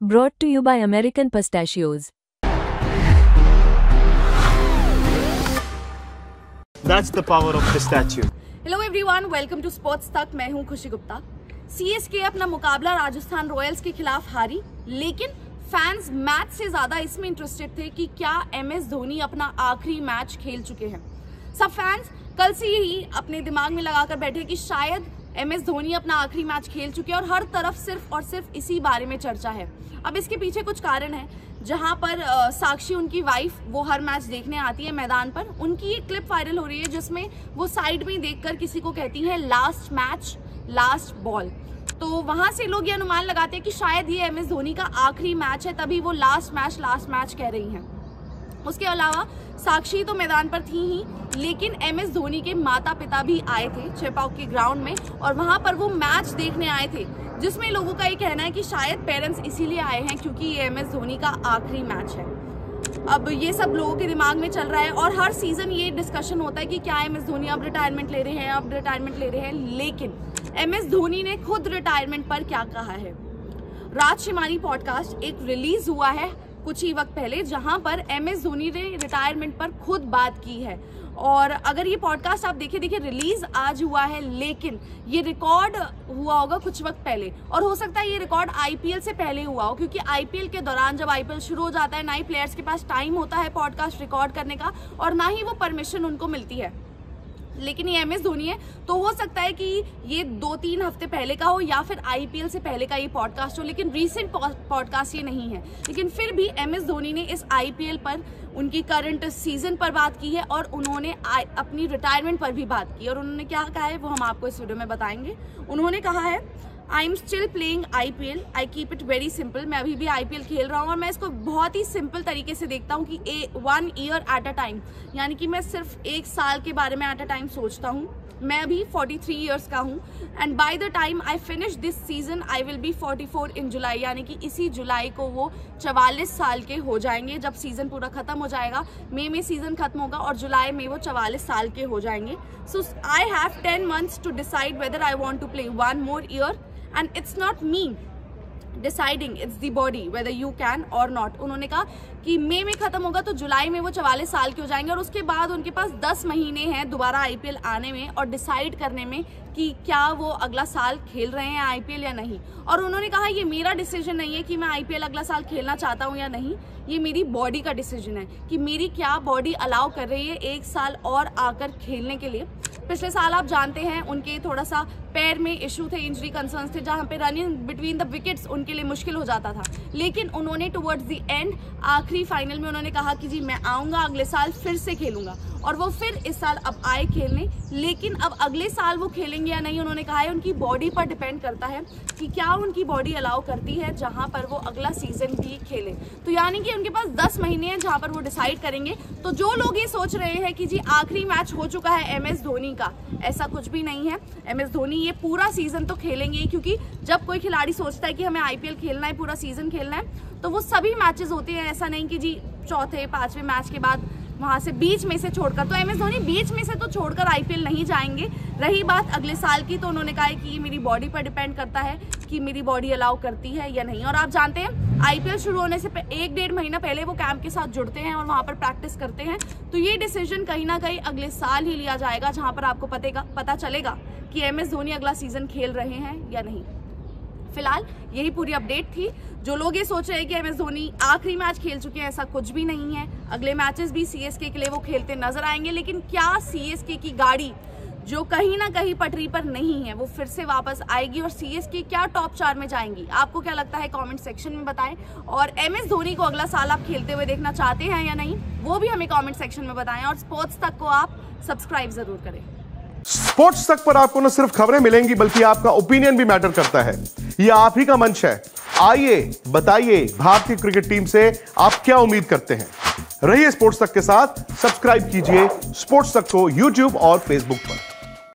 Brought to you by American Pistachios. That's the power of pistachio. Hello everyone, welcome to sports Tak. मैं हूं खुशी Gupta. CSK अपना मुकाबला Rajasthan Royals के खिलाफ हारी, लेकिन फैंस मैच से ज्यादा इसमें इंटरेस्टेड थे कि क्या एमएस धोनी अपना आखिरी मैच खेल चुके हैं। सब फैंस कल से ही अपने दिमाग में लगाकर बैठे कि शायद एमएस धोनी अपना आखिरी मैच खेल चुके हैं और हर तरफ सिर्फ और सिर्फ इसी बारे में चर्चा है। अब इसके पीछे कुछ कारण है, जहां पर साक्षी उनकी वाइफ वो हर मैच देखने आती है मैदान पर। उनकी एक क्लिप वायरल हो रही है जिसमें वो साइड में देखकर किसी को कहती है लास्ट मैच लास्ट बॉल। तो वहां से लोग ये अनुमान लगाते हैं कि शायद ये एमएस धोनी का आखिरी मैच है, तभी वो लास्ट मैच कह रही हैं। उसके अलावा साक्षी तो मैदान पर थी ही, लेकिन एमएस धोनी के माता पिता भी आए थे चेपाक के ग्राउंड में और वहां पर वो मैच देखने आए थे, जिसमें लोगों का ये कहना है कि शायद पेरेंट्स इसीलिए आए हैं क्योंकि ये एमएस धोनी का आखिरी मैच है। अब ये सब लोगों के दिमाग में चल रहा है और हर सीजन ये डिस्कशन होता है कि क्या एमएस धोनी अब रिटायरमेंट ले रहे हैं, लेकिन एमएस धोनी ने खुद रिटायरमेंट पर क्या कहा है। राजशिमानी पॉडकास्ट एक रिलीज हुआ है कुछ ही वक्त पहले, जहां पर एमएस धोनी ने रिटायरमेंट पर खुद बात की है। और अगर ये पॉडकास्ट आप देखिए रिलीज आज हुआ है, लेकिन ये रिकॉर्ड हुआ होगा कुछ वक्त पहले और हो सकता है ये रिकॉर्ड आईपीएल से पहले हुआ हो, क्योंकि आईपीएल के दौरान जब आईपीएल शुरू हो जाता है ना ही प्लेयर्स के पास टाइम होता है पॉडकास्ट रिकॉर्ड करने का और ना ही वो परमिशन उनको मिलती है। लेकिन ये एमएस धोनी है तो हो सकता है कि ये 2-3 हफ्ते पहले का हो या फिर आईपीएल से पहले का ये पॉडकास्ट हो, लेकिन रीसेंट पॉडकास्ट ये नहीं है। लेकिन फिर भी एमएस धोनी ने इस आईपीएल पर उनकी करंट सीजन पर बात की है और उन्होंने अपनी रिटायरमेंट पर भी बात की। और उन्होंने क्या कहा है वो हम आपको इस वीडियो में बताएंगे। उन्होंने कहा है, I am still playing IPL, I keep it very simple. मैं अभी भी IPL खेल रहा हूँ और मैं इसको बहुत ही सिंपल तरीके से देखता हूँ कि 1 ईयर एट अ टाइम, यानी कि मैं सिर्फ 1 साल के बारे में एट अ टाइम सोचता हूँ। मैं अभी 43 ईयर्स का हूँ and by the time I finish this season I will be 44 इन जुलाई, यानी कि इसी जुलाई को वो 44 साल के हो जाएंगे। जब सीजन पूरा खत्म हो जाएगा, मई में सीजन खत्म होगा और जुलाई में वो 44 साल के हो जाएंगे। So I have 10 months to decide whether I want to play 1 more year and it's not me deciding, it's the body whether you can or not। उन्होंने कहा कि मई में खत्म होगा तो जुलाई में वो 44 साल के हो जाएंगे और उसके बाद उनके पास 10 महीने हैं दोबारा आईपीएल आने में और डिसाइड करने में कि क्या वो अगला साल खेल रहे हैं आईपीएल या नहीं। और उन्होंने कहा ये मेरा डिसीजन नहीं है कि मैं आईपीएल अगला साल खेलना चाहता हूँ या नहीं, ये मेरी बॉडी का डिसीजन है कि मेरी क्या बॉडी अलाउ कर रही है 1 साल और आकर खेलने के लिए। पिछले साल आप जानते हैं उनके थोड़ा सा पैर में इशू थे, इंजरी कंसर्न्स थे, जहां पे रनिंग बिटवीन द विकेट्स उनके लिए मुश्किल हो जाता था। लेकिन उन्होंने टुवर्ड्स द एंड आखिरी फाइनल में उन्होंने कहा कि जी मैं आऊंगा अगले साल फिर से खेलूंगा, और वो फिर इस साल अब आए खेलने। लेकिन अब अगले साल वो खेलेंगे या नहीं उन्होंने कहा है उनकी बॉडी पर डिपेंड करता है कि क्या उनकी बॉडी अलाउ करती है जहां पर वो अगला सीजन भी खेले। तो यानी कि उनके पास 10 महीने हैं जहां पर वो डिसाइड करेंगे। तो जो लोग ये सोच रहे हैं कि जी आखिरी मैच हो चुका है एमएस धोनी का, ऐसा कुछ भी नहीं है। एमएस धोनी ये पूरा सीजन तो खेलेंगे, क्योंकि जब कोई खिलाड़ी सोचता है कि हमें आईपीएल खेलना है, पूरा सीजन खेलना है, तो वो सभी मैचेस होते हैं। ऐसा नहीं कि जी 4थे-5वें मैच के बाद वहां से बीच में से छोड़कर, तो एमएस धोनी बीच में से तो छोड़कर आईपीएल नहीं जाएंगे। रही बात अगले साल की, तो उन्होंने कहा है कि ये मेरी बॉडी पर डिपेंड करता है कि मेरी बॉडी अलाउ करती है या नहीं। और आप जानते हैं आईपीएल शुरू होने से 1-1.5 महीना पहले वो कैंप के साथ जुड़ते हैं और वहां पर प्रैक्टिस करते हैं। तो ये डिसीजन कहीं ना कहीं अगले साल ही लिया जाएगा, जहां पर आपको पता चलेगा कि एमएस धोनी अगला सीजन खेल रहे हैं या नहीं। फिलहाल यही पूरी अपडेट थी। जो लोग ये सोच रहे हैं कि एमएस धोनी आखिरी मैच खेल चुके हैं, ऐसा कुछ भी नहीं है। अगले मैचेस भी सीएसके के लिए वो खेलते नजर आएंगे। लेकिन क्या सीएसके की गाड़ी जो कहीं ना कहीं पटरी पर नहीं है वो फिर से वापस आएगी और सीएसके क्या टॉप 4 में जाएंगी? आपको क्या लगता है कमेंट सेक्शन में बताएं। और एमएस धोनी को अगला साल आप खेलते हुए देखना चाहते हैं या नहीं, वो भी हमें कमेंट सेक्शन में बताएं। और स्पोर्ट्स तक को आप सब्सक्राइब जरूर करें। स्पोर्ट्स तक पर आपको न सिर्फ खबरें मिलेंगी बल्कि आपका ओपिनियन भी मैटर करता है। यह आप ही का मंच है। आइए बताइए भारतीय क्रिकेट टीम से आप क्या उम्मीद करते हैं। रहिए स्पोर्ट्स तक के साथ, सब्सक्राइब कीजिए स्पोर्ट्स तक को यूट्यूब और फेसबुक पर।